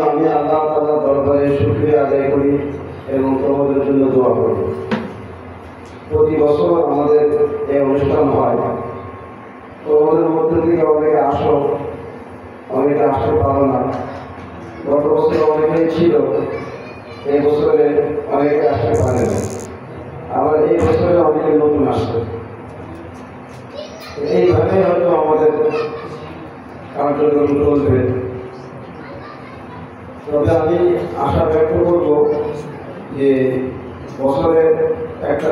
আমি আল্লাহ তাআলার দরবারে শুকরিয়া আদায় করি এবং তোমাদের জন্য দোয়া করি। প্রতি বছর আমাদের এই অনুষ্ঠান হয়। তোমাদের মধ্যে থেকে অনেকে আসো, অনেকে আসতে পারো না। গত বছর অনেকেই ছিল, এই বছরে অনেকে আসতে পারে না। আবার এই বছরে অনেকে নতুন আসছে। এইভাবে হয়তো আমাদের কার্যক্রম চলবে। তবে আমি আশা ব্যক্ত করব যে বছরের একটা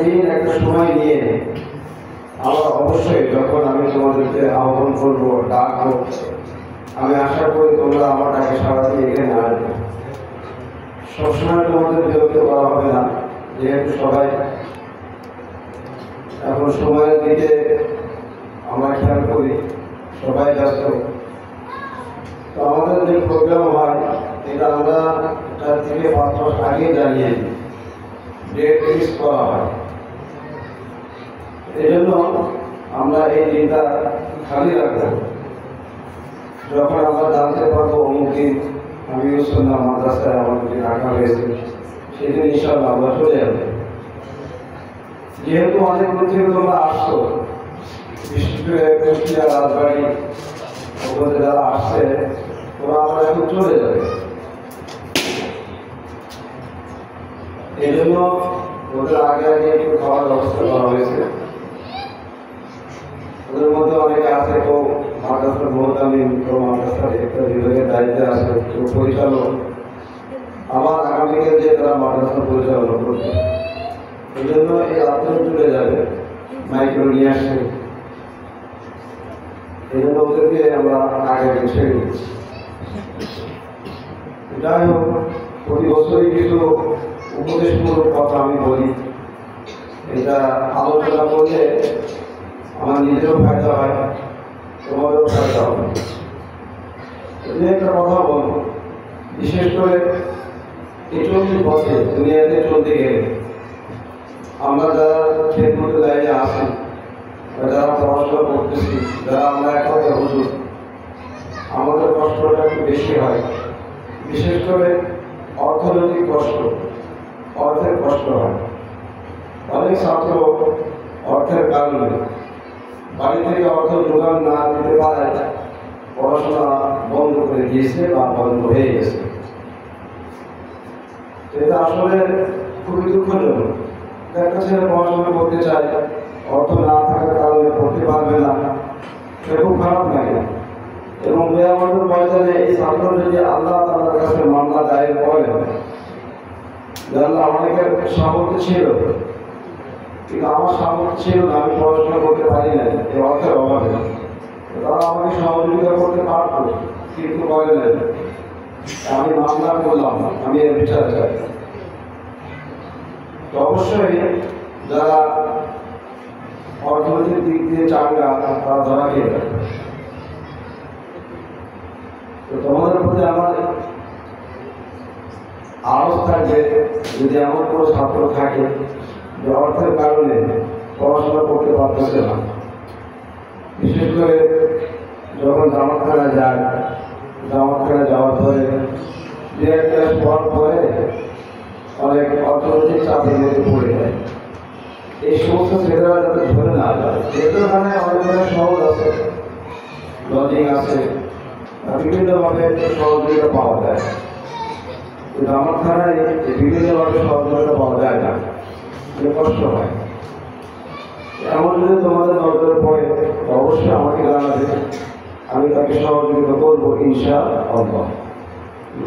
দিন একটা সময় নিয়ে আমার অবশ্যই যখন আমি তোমাদেরকে আহ্বান করবো, ডাকবো, আমি আশা করি তোমরা আমার ডাকে সাড়া দিয়ে এখানে আসবে। সবসময় তোমাদের বিরক্ত করা হবে না, যেহেতু সবাই এখন সময়ের দিকে আমরা খেয়াল করি, সবাই ব্যস্ত। তো আমাদের যে প্রোগ্রাম হয় এটা আমরা 4 থেকে 5 মাস আগে জানিয়ে ডেট ফিক্স করা হয়। এই জন্য আমরা এই দিনটা খালি রাখবো। যখন আমরা জানতে পারবো অমুক দিন আমি সুন্নাহ মাদ্রাসায় আমাদের রাখা হয়েছে, সেদিন ইনশাআল্লাহ আমরা চলে যাবো। যেহেতু অনেক দূর থেকে তোমরা আসছো, বিশেষ করে কুষ্টিয়া, রাজবাড়ি ওখানে যারা আসছে, তোমরা আমরা এখন চলে যাবে। এই জন্য ওদের আগে আগে একটু খাওয়ার ব্যবস্থা করা হয়েছে। ওদের মধ্যে অনেকে আছে, তো মাদ্রাসার মহতামি, তো মাদ্রাসার একটা বিভাগের দায়িত্বে আছে, তো পরিচালক, আবার আগামীকাল যে তারা মাদ্রাসা পরিচালনা করবে। এই জন্য এই রাত্রে চলে যাবে, মাইক্রো নিয়ে আসছে। এই জন্য ওদেরকে আমরা আগে আগে ছেড়ে দিচ্ছি। যাই হোক, প্রতি বছরই কিছু উপদেশমূলক কথা আমি বলি। এটা আলোচনা করলে আমার নিজেরও ফায়দা হয়, তোমাদেরও ফায়দা হবে। একটা কথা বলবো, বিশেষ করে এই 40 বছর দুনিয়াতে চলতে গেলে আমরা যারা খেদমত লাইনে আছি, যারা পড়াশোনা করতেছি, যারা আমরা এখন হুজুর, আমাদের কষ্টটা একটু বেশি হয়। বিশেষ করে অর্থনৈতিক কষ্ট, অর্থের কষ্ট হয়। অনেক ছাত্র অর্থের কারণে বাড়ি থেকে অর্থ যোগান না দিতে পারে পড়াশোনা বন্ধ করে দিয়েছে বা বন্ধ হয়ে গেছে। এটা আসলে খুবই দুঃখজনক। একটা ছেলে পড়াশোনা করতে চায়, অর্থ না থাকার কারণে পড়তে পারবে না, এটা খুব খারাপ লাগে। এবং মেয়ামতের ময়দানে এই ছাত্র যদি আল্লাহ তাআলার কাছে মামলা দায়ের করে, আল্লাহ অনেকের সামর্থ্য ছিল, কিন্তু আমার সামর্থ্য ছিল না, আমি পড়াশোনা করতে পারি না এই অর্থের অভাবে, তারা আমাকে সহযোগিতা করতে পারতো, কিন্তু করে নাই। আমি মামলা করলাম, আমি এর বিচার চাই। তো অবশ্যই যারা অর্থনৈতিক দিক দিয়ে চাঙ্গা, তারা ধরা খেয়ে যাবে। তো তোমাদের প্রতি আমার আরজ থাকবে, যদি এমন কোনো ছাত্র থাকে যে অর্থের কারণে পড়াশোনা করতে পারতেছে না, বিশেষ করে যখন জামাতখানা যায়, জামাতখানা যাওয়ার পরে 1 ক্লাস পর পরে অনেক অর্থনৈতিক চাপের মধ্যে পড়ে যায়। এই সমস্ত ছেলেরা যাতে ধরে না যায়, এখানে অনেক ধরনের সহজ আছে, লজিং আছে, বিভিন্নভাবে সহযোগিতা পাওয়া যায়। কিন্তু আমার ধারায় বিভিন্নভাবে সহযোগিতা পাওয়া যায় না, কষ্ট হয়। এমন যদি তোমাদের নজরে পড়ে, অবশ্যই আমাকে জানাবে, আমি তাকে সহযোগিতা করবো ইনশাআল্লাহ।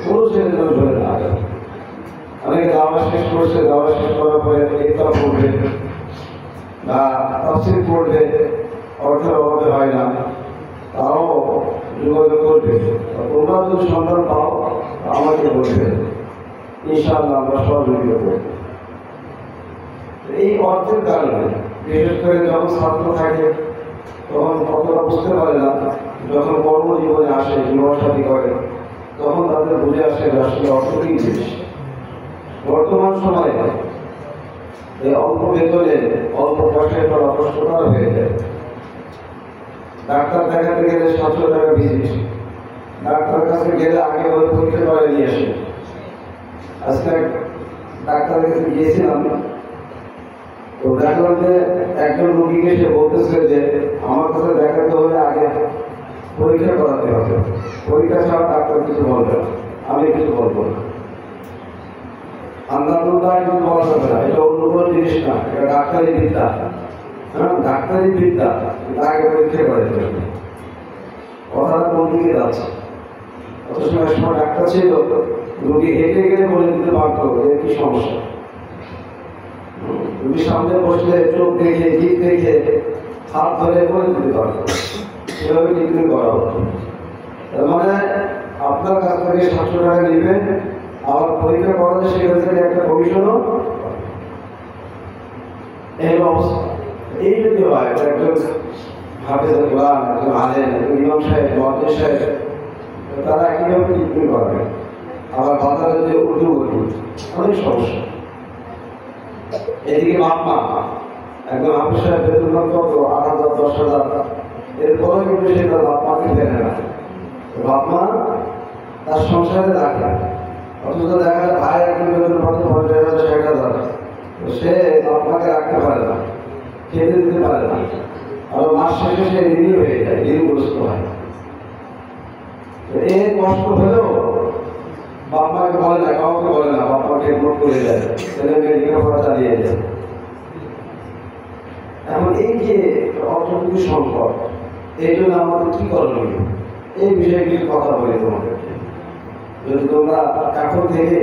কোনো ছেলে যেন ধরে না যায়। অনেকে দাওয়া শেষ করছে, দাওয়া শেষ করার পরে ইফতার পড়বে বা তাফসীর পড়বে, অর্থের অভাবে হয় না, তাও যোগাযোগ করবে। তোমরা যদি সন্ধান পাও আমাকে বলবে, ইনশাআল্লাহ আমরা সহযোগিতা করব। এই অর্থের কারণে বিশেষ করে যখন ছাত্র থাকে তখন কতটা বুঝতে পারে না, যখন কর্মজীবনে আসে, ইউনিভার্সিটি করে, তখন তাদের বুঝে আসে যে আসলে অর্থ কি জিনিস। বর্তমান সময়ে এই অল্প বেতনে অল্প পয়সায় করা কষ্টকর হয়ে যায়। ডাক্তার দেখাতে গেলে 700 টাকা ভিজিট, গেলে আগে ওই পরীক্ষা করে নিয়ে আসে। আজকে ডাক্তারের কাছে গিয়েছিলাম, তো দেখলাম যে একজন রোগীকে সে বলতেছে যে আমার কাছে দেখাতে হলে আগে পরীক্ষা করাতে হবে, পরীক্ষা ছাড়া ডাক্তার কিছু বলবে না, আমি কিছু বলবো না। আন্দাজুল্লাহ কিছু বলা যাবে না, এটা অন্য কোনো জিনিস না, এটা ডাক্তারি বিদ্যা। হ্যাঁ, ডাক্তারি বিদ্যা, আগে পরীক্ষা করে দেবে। কথাটা কোন দিকে যাচ্ছে? অত সময় ডাক্তার ছিল, রোগী হেঁটে গেলে বলে দিতে পারতো যে কি সমস্যা। রোগীর সামনে বসলে চোখ দেখে জিভ দেখে হাত ধরে বলে দিতে পারতো, সেভাবে ট্রিটমেন্ট করা হতো। তার মানে আপনার কাছ থেকে 700 টাকা নেবেন, আবার পরীক্ষা করালে সেখান থেকে একটা কমিশনও। এই অবস্থা এই যদি হয়, একজন হাফেজুল কোরআন, একজন আলেম, একজন ইমাম সাহেব, মুয়াজ্জিন সাহেব, তারা কিভাবে ট্রিটমেন্ট করবে? আবার বাজারে যে উর্দু বলি, অনেক সমস্যা। এদিকে বাপ মা, একজন হাফেজ সাহেব বেতন কত 8,000 10,000, এরপরে কিন্তু সে তার বাপ মাকে দেয় না। বাপ মা তার সংসারে রাখে, অথচ দেখা যায় ভাই একজন বেতন পাচ্ছে 50,000 60,000, সে বাপ মাকে রাখতে পারে না, খেতে দিতে পারে না, আর মাস শেষে সে ঋণী হয়ে যায়, ঋণগ্রস্ত হয়। এই কষ্ট হলেও বাপ মাকে বলে না, কাউকে বলে না, বাপ মাকে নোট করে যায়, ছেলে মেয়ে লেখাপড়া চালিয়ে যায়। এখন এই যে অর্থনৈতিক সংকট, এই জন্য আমাদের কি করণীয়, এই বিষয়ে কিছু কথা বলি তোমাদেরকে। যদি তোমরা এখন থেকে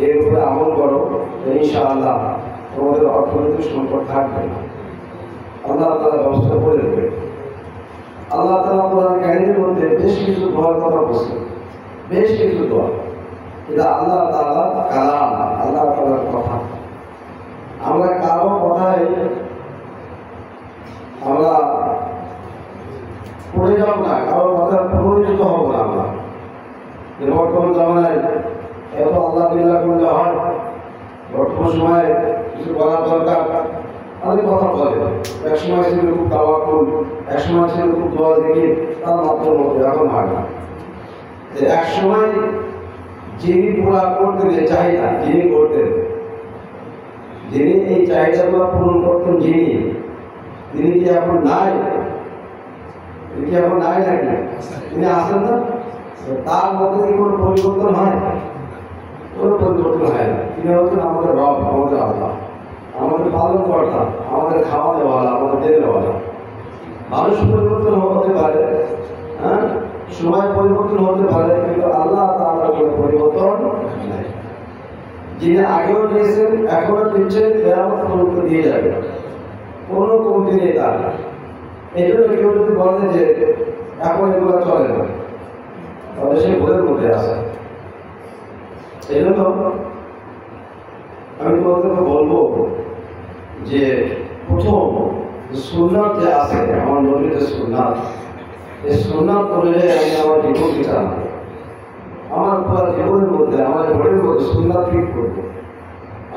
এর উপরে আমল করো, ইনশাআল্লাহ তোমাদের অর্থনৈতিক সংকট থাকবে না, আল্লাহ তাআলা ব্যবস্থা করে দেবে। আল্লাহ তাআলা কোরআন কারীমের মধ্যে বেশ কিছু দোয়ার কথা বলছেন, বেশ কিছু দোয়া। এটা আল্লাহ তাআলা কালাম, আল্লাহ তাআলার কথা। আমরা কারো কথায় আমরা পড়ে যাব না, কারো কথায় প্রবঞ্চিত হব না। আমরা বর্তমান জামানায় এত আল্লাহ বিল্লাহ করলে হয়, বর্তমান সময়ে কিছু করার দরকার, অনেক কথা বলে। এক সময় ছিল খুব তাওয়াক্কুল, এক সময় ছিল খুব দোয়া জিকির, তার মাত্র মধ্যে এখন হয় না। এক সময় যিনি পুরা করতেন এই চাহিদা, যিনি করতেন, যিনি এই চাহিদাগুলো পূরণ করতেন, তিনি কি এখন নাই? তিনি কি এখন নাই নাকি? তিনি আসেন না? তার মধ্যে কি কোনো পরিবর্তন হয়? কোনো পরিবর্তন হয় না। তিনি হচ্ছেন আমাদের রব, আমাদের আল্লাহ, আমাদের পালন কর্তা, আমাদের খাওয়া দেওয়ালা, আমাদের দেওয়ালা। মানুষ পরিবর্তন হতে পারে, হ্যাঁ, সময় পরিবর্তন হতে পারে, কিন্তু আল্লাহ তাআলার কোনো পরিবর্তন নাই। যিনি আগেও দিয়েছেন, এখনো দিচ্ছেন, কিয়ামত পর্যন্ত দিয়ে যাবে, কোনো কমতি নেই তার। এই জন্য কেউ যদি বলে যে এখন এগুলো চলে না, তাহলে সে ভুলের মধ্যে আসে। এই জন্য আমি তোমাদেরকে বলবো যে প্রথম সুন্নাত যে আছে, আমার নবীর যে সুন্নাত, এই সুন্নাত অনুযায়ী আমি আমার জীবনকে চালাবো। আমার পুরো জীবনের মধ্যে, আমার ঘরের মধ্যে সুন্নাত ঠিক করবো,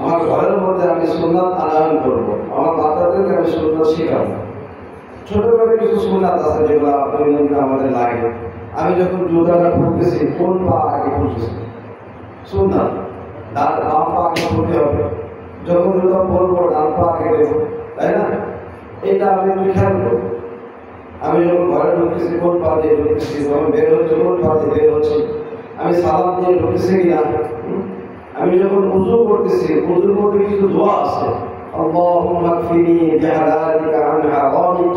আমার ঘরের মধ্যে আমি সুন্নাত আনয়ন করবো, আমার বাচ্চাদেরকে আমি সুন্নাত শেখাবো। ছোটবেলায় কিছু সুন্নাত আছে যেগুলো আমাদের লাগে। আমি যখন জুতাটা পড়তেছি, কোন পা আগে পড়তেছি, সুন্নাত, বাম পা আগে পড়তে হবে। যখন জুতা পরবো, ডান পা আগে দেবো, তাই না? এটা আমি একটু খেয়াল করবো। আমি যখন ঘরে ঢুকতেছি, কোন পা দিয়ে ঢুকতেছি, যখন বের হচ্ছে, কোন পা দিয়ে বের হচ্ছে, আমি সালাম দিয়ে ঢুকতেছি কিনা। আমি যখন উযু করতেছি, উযুর মধ্যে কিছু দোয়া আছে, আল্লাহুম্মা কফিনি বিহালালিকা আন হারামিক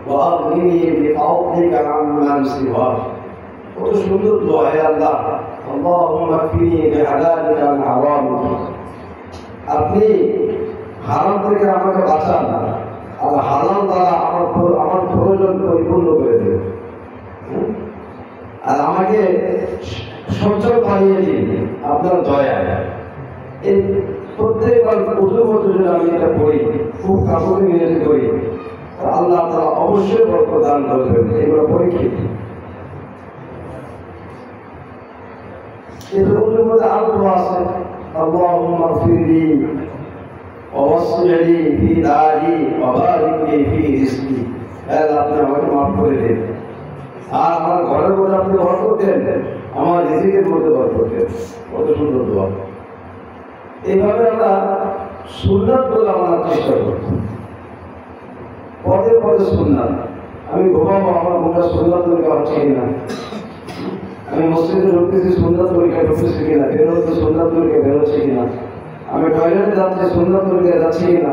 ওয়া আগনিনি বিফাদলিকা আম্মান সিওয়াক। কত সুন্দর দোয়া, হে আল্লাহ, আল্লাহুম্মা কফিনি বিহালালিকা আন হারামিক, আপনি হারাম থেকে আমাকে বাঁচান, আর হালাল দ্বারা আমার প্রয়োজন পরিপূর্ণ করে দেবেন, আর আমাকে সচ্ছল বানিয়ে দিন আপনার দয়ায়। এই প্রত্যেকবার উযুর মধ্যে যদি আমি এটা পড়ি, খুব কাপড়ে মিনিটে করি, আল্লাহ তাআলা অবশ্যই বরকত দান করবেন। এগুলো পরীক্ষিত। কিন্তু উযুর মধ্যে আরো দোয়া আছে, আল্লাহুম্মা গফিরলি ওয়া ওয়াসসিলি ফি দারি ওয়া বারিক লি ফি রিজকি। আল্লাহ আপনি আমাকে মাফ করে দিন, আর আমার ঘরের মধ্যে আপনি বরকত দেন, আমার রিজিকের মধ্যে বরকত দে। কত সুন্দর দোয়া। এইভাবে আমরা সুন্নাত বলে আমরা চেষ্টা করব, পদে পদে সুন্নাত। আমি ঘুমাবো, আমার ঘুমটা সুন্নাত পরীক্ষা হচ্ছে কিনা, আমি মসজিদে ঢুকতেছি সুন্নাত পরীক্ষা ঢুকতেছি কিনা, বের হচ্ছে সুন্নাত পরীক্ষা বের হচ্ছে কিনা, আমি টয়লেটে যাচ্ছি সুন্নাত পরীক্ষা যাচ্ছি কিনা,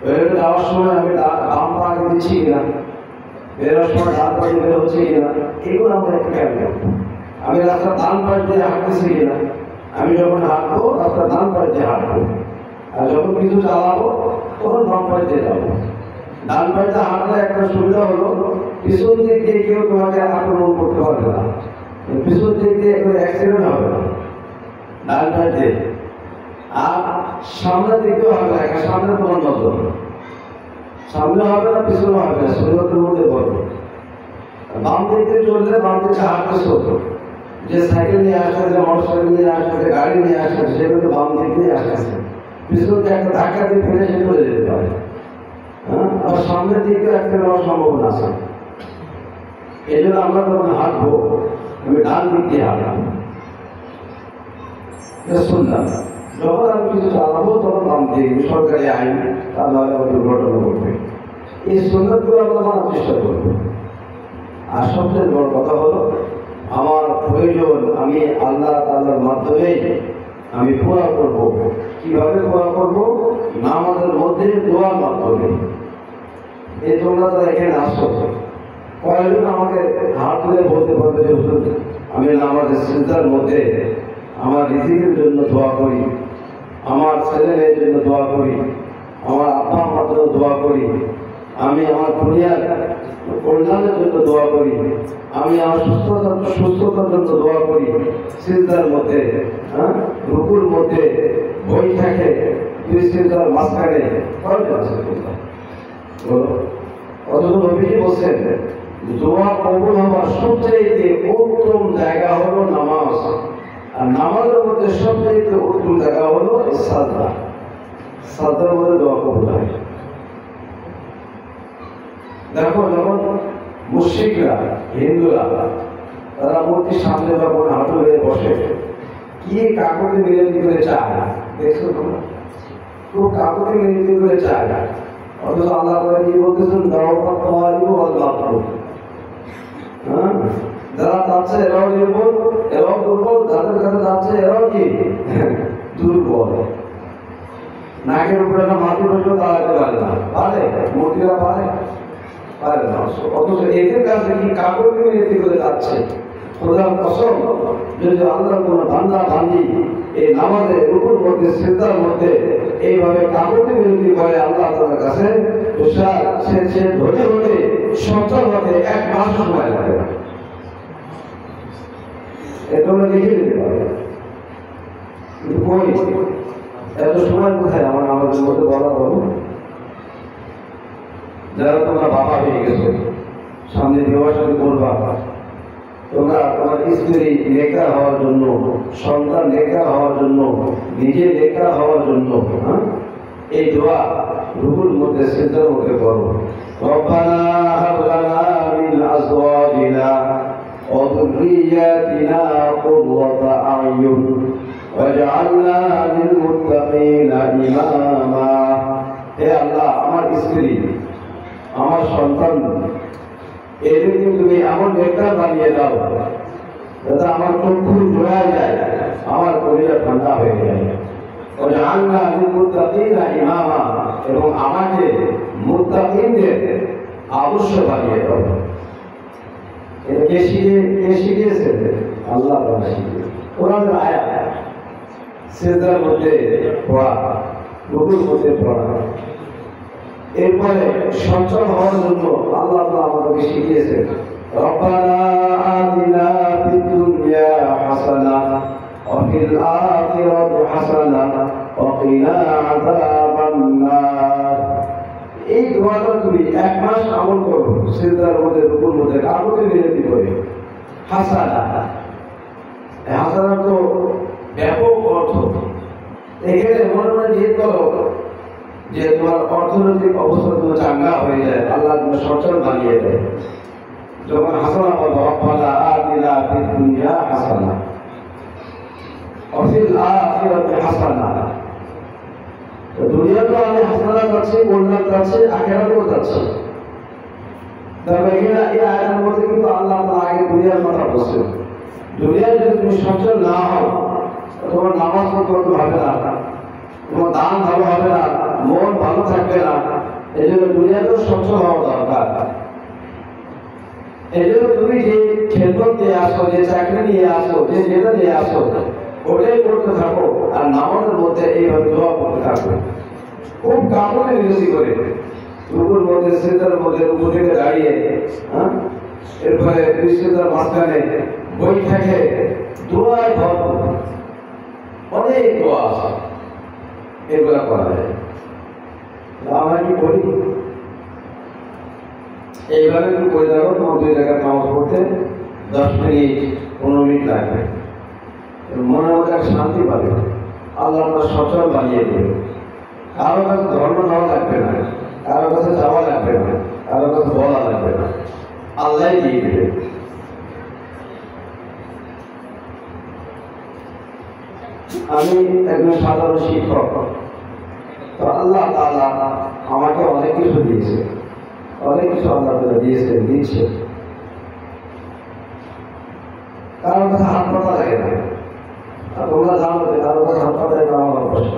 টয়লেটে যাওয়ার সময় আমি বাম পা আগে দিচ্ছি কিনা, বেরোর সময় ডান পা বের হচ্ছে কিনা, এগুলো আমরা একটু খেয়াল রাখবো। আমি রাস্তার ডান পাশ দিয়ে হাঁটতেছি কিনা, আমি যখন হাঁটবো রাস্তার ডান পাশ দিয়ে হাঁটবো, আর যখন কিছু চালাবো তখন বাম পাশ দিয়ে যাবো। ডান পাশ দিয়ে হাঁটলে একটা সুবিধা হলো, পিছন দিক দিয়ে কেউ তোমাকে আক্রমণ করতে পারবে না, পিছন দিক দিয়ে কোনো অ্যাক্সিডেন্ট হবে না ডান পাশ দিয়ে। আর সামনের দিকেও হবে না, সামনে তোমার নজর, সামনে হবে না পিছনে হবে না, সুন্দরের মধ্যে বলো। বাম দিক দিয়ে চললে বাম দিকে হাঁটতে হতো, যে সাইকেল নিয়ে আসছে, যে মোটর সাইকেল নিয়ে আসছে, যে গাড়ি নিয়ে আসছে, সেগুলো বাম দিক দিয়ে আসতেছে, পিছনে একটা ধাক্কা দিয়ে ফেলে সে চলে যেতে পারে। হ্যাঁ, আবার সামনের দিকে একটা নেওয়ার সম্ভাবনা আছে। এই জন্য আমরা যখন হাঁটবো আমি ডান দিক দিয়ে হাঁটলাম, শুনলাম। যখন আমি কিছু চালাবো তখন বাম দিকে, সরকারি আইন, তাহলে আমার দুর্ঘটনা ঘটবে। এই সুন্নাতগুলো আমরা মানার চেষ্টা করবো। আর সবচেয়ে বড় কথা হলো, আমার প্রয়োজন আমি আল্লাহ তাআলার মাধ্যমে আমি পুরা করব। কিভাবে পুরা করব? নামাজের মধ্যে দোয়ার মাধ্যমে। এই তোমরা তো এখানে আসো, কয়েকজন আমাকে হাত তুলে বলতে পারবে যে হুজুর আমি নামাজের সিজদার মধ্যে আমার রিজিকের জন্য দোয়া করি, আমার ছেলে মেয়ের জন্য দোয়া করি, আমার আব্বা আম্মার জন্য দোয়া করি, আমি আমার দুনিয়ার কল্যাণের জন্য দোয়া করি, আমি আমার সুস্থতার জন্য দোয়া করি। সিজদার মধ্যে, হ্যাঁ, রুকুর মধ্যে বই থাকে, দুই সিজদার মাঝখানে কয়টা আছে তোমরা বলো? অথচ নবীজি বলছেন দোয়া কবুল হওয়ার সবচেয়ে উত্তম জায়গা হলো নামাজ, আর নামাজের মধ্যে সবচেয়ে উত্তম জায়গা হলো সাজদা। সাজদার মধ্যে দোয়া কবুল হয়। দেখো, যখন মুশরিকরা, হিন্দুরা, তারা মূর্তির সামনে যখন হাঁটু হয়ে বসে, কি কাকুতি মিনতি করে চায়, দেখছো তোমরা? খুব কাকুতি মিনতি করে চায়। অথচ আল্লাহ করে কি বলতেছেন? হ্যাঁ, যারা যাচ্ছে এরাও নির্ভুল, এরাও দুর্বল, যাদের কাছে যাচ্ছে এরাও কি দুর্বল। নাকের উপরে একটা মাটি বসে দাঁড়াতে পারে না, পারে? মূর্তিরা পারে? পারে না। অথচ এদের কাছে কি কাকুতি মিনতি করে যাচ্ছে। খোদার কসম, যদি আল্লাহর কোনো বান্দা বান্দি এই নামাজে রুকুর মধ্যে সিজদার মধ্যে এইভাবে কাকুতি মিনতি করে আল্লাহ তাআলার কাছে, সে ধরে ধরে সচল হতে 1 মাস সময় লাগে। তোমরা লিখে দিতে পারবে, কিন্তু কই এত সময় কোথায় আমার আমাদের মধ্যে বলা হলো? যারা তোমরা বাবা হয়ে গেছো, সামনে বিবাহ সাথে করবা, তোমরা তোমার স্ত্রী নেকা হওয়ার জন্য, সন্তান নেকা হওয়ার জন্য, নিজে নেকা হওয়ার জন্য, হ্যাঁ, এই দোয়া রুকুর মধ্যে সিজদার মধ্যে করো। রব্বানা হাব লানা মিন আজওয়াজিনা ওয়া যুররিয়াতিনা কুররাতা আ'য়ুন ওয়াজআলনা লিল মুত্তাকিনা ইমামা। হে আল্লাহ, আমার স্ত্রী, আমার সন্তান, এদেরকে তুমি এমন নেতা বানিয়ে দাও যাতে আমার চক্ষু জোড়া যায়, আমার পরিবার ঠান্ডা হয়ে যায়। ওয়াজআলনা লিল মুত্তাকিনা ইমামা, এবং আমাকে মুত্তাকিনদের আদর্শ বানিয়ে দাও। এটা কে শিখিয়েছে? আল্লাহ তাআলা শিখিয়েছে। কোরআনের আয়াত, সিজদার মধ্যে পড়া, রুকুর মধ্যে পড়া। এরপরে সচল হওয়ার জন্য আল্লাহ তাআলা আমাদেরকে শিখিয়েছেন, রব্বানা আতিনা ফিদ দুনিয়া হাসানাহ ওয়া ফিল আখিরাতি হাসানাহ ওয়া কিনা আযাবান নার। এই দোয়াটা তুমি 1 মাস আমল করো, সিজদার মধ্যে রুকুর মধ্যে কাকুতি মিনতি করে। হাসানাহ, হাসানাহ তো ব্যাপক অর্থ। এখানে মনে মনে নিয়ত করো যে তোমার অর্থনৈতিক অবস্থা তুমি চাঙ্গা হয়ে যায়, আল্লাহ তোমার সচ্ছল বানিয়ে দেয়। যখন হাসানা বলো, রব্বানা আতিনা ফিদ দুনিয়া আখিরাতি হাসানা। তো দুনিয়াতে আমি হাসানা যাচ্ছে, কল্যাণ যাচ্ছে, আখিরাতেও যাচ্ছে। তবে এখানে এই আয়াতের মধ্যে কিন্তু আল্লাহ তাআলা আগে দুনিয়ার কথা বলছেন। দুনিয়ায় যদি তুমি সচ্ছল না হও, তোমার নামাজ পড়তে হবে না, তোমার দান ভালো হবে না, মন ভালো থাকবে না। এই জন্য দুনিয়াতেও সচ্ছল হওয়া দরকার। এই জন্য তুমি যে খেদমত নিয়ে আসো, যে চাকরি নিয়ে আসো, যে যেটা নিয়ে আসো, ওটাই করতে থাকো। আর নামাজের মধ্যে এইভাবে দোয়া করতে থাকো, খুব কাপড়ে বিরোধী করে, রুকুর মধ্যে, সিজদার মধ্যে, রুকু থেকে দাঁড়িয়ে, এরপরে দুই সিজদার মাঝখানে বই থাকে, দোয়ায় ভরপুর, অনেক দোয়া আছে, এগুলা করা যায়। আমরা কি বলি, এইভাবে তুমি করে দেখো, তোমার 2 টাকার নামাজ পড়তে 10 মিনিট 15 মিনিট লাগবে, মনের মধ্যে একটা শান্তি পাবে, আল্লাহ আপনার সচল বানিয়ে দেবে। কারো কাছে ধর্ম নেওয়া লাগবে না, কারো কাছে যাওয়া লাগবে না, কারো কাছে বলা লাগবে না, আল্লাহ দিয়ে দেবে। আমি একজন সাধারণ শিক্ষক, তো আল্লাহ তাআলা আমাকে অনেক কিছু দিয়েছে, অনেক কিছু আল্লাহ তাআলা দিয়েছে, দিচ্ছে। কারোর কাছে হাত পাতা লাগে না, আর তোমরা জানো যে কারোর কাছে হাত পাতা লাগে আমার অভ্যাস।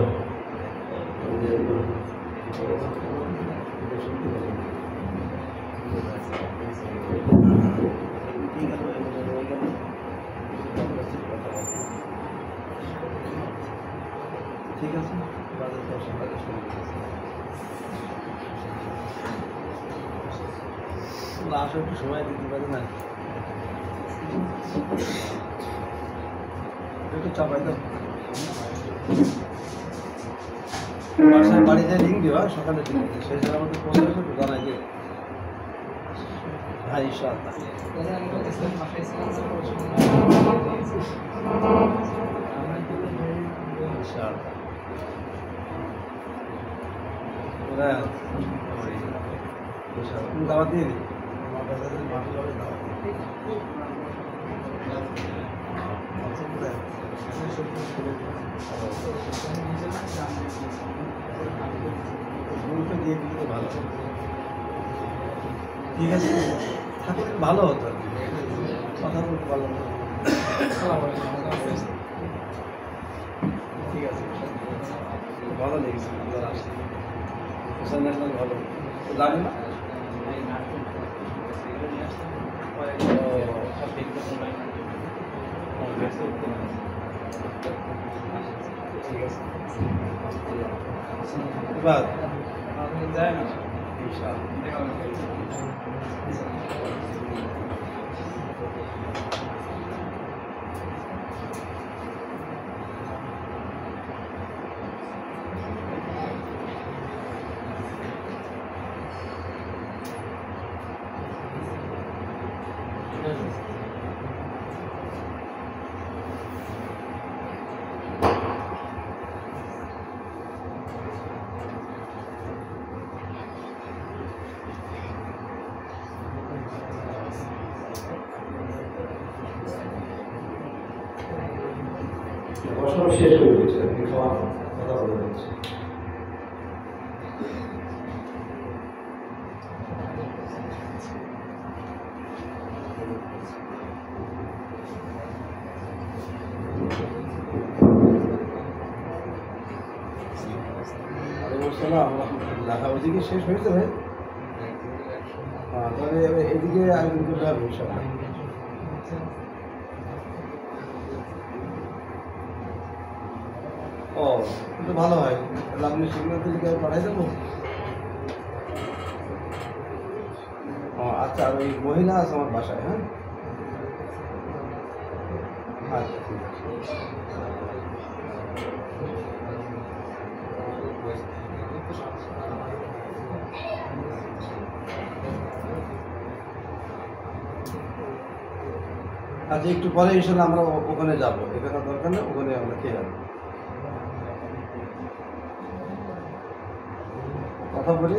ঠিক আছে, আসো, একটু সময় দিতে পারি না, একটু চাপাই দাও। বাসায় বাড়ি যায় লিঙ্ক দিও, সকালে লিঙ্ক দিও, সেই জন্য আমাদের ফোন করে একটু জানাই দিও। হ্যাঁ, ইনশাআল্লাহ। দাওয়াত দিয়ে দিই, দিয়ে দিলে ভালো। ঠিক আছে, থাকলে ভালো হতো, কথা বলতে ভালো হতো। ঠিক আছে, ভালো লেগেছে, ভালো জানি না। ঠিক আছে, এবার যায় না প্রশ্ন শেষ হয়ে গেছে, কথা বলে যাচ্ছে। ওদিকে শেষ হয়েছে ভাই, তাহলে এদিকে আয়োজন করতে হবে ইনশাআল্লাহ। ও, কিন্তু ভালো হয়, তাহলে আপনি সেগুলো থেকে পাঠাই দেবো। ও আচ্ছা, আর ওই মহিলা আছে আমার বাসায়। হ্যাঁ, আচ্ছা, ঠিক আছে। আচ্ছা, একটু পরে ইনশাআল্লাহ আমরা ওখানে যাবো, এখানে দরকার নেই, ওখানে আমরা খেয়ে যাবো, কথা বলি।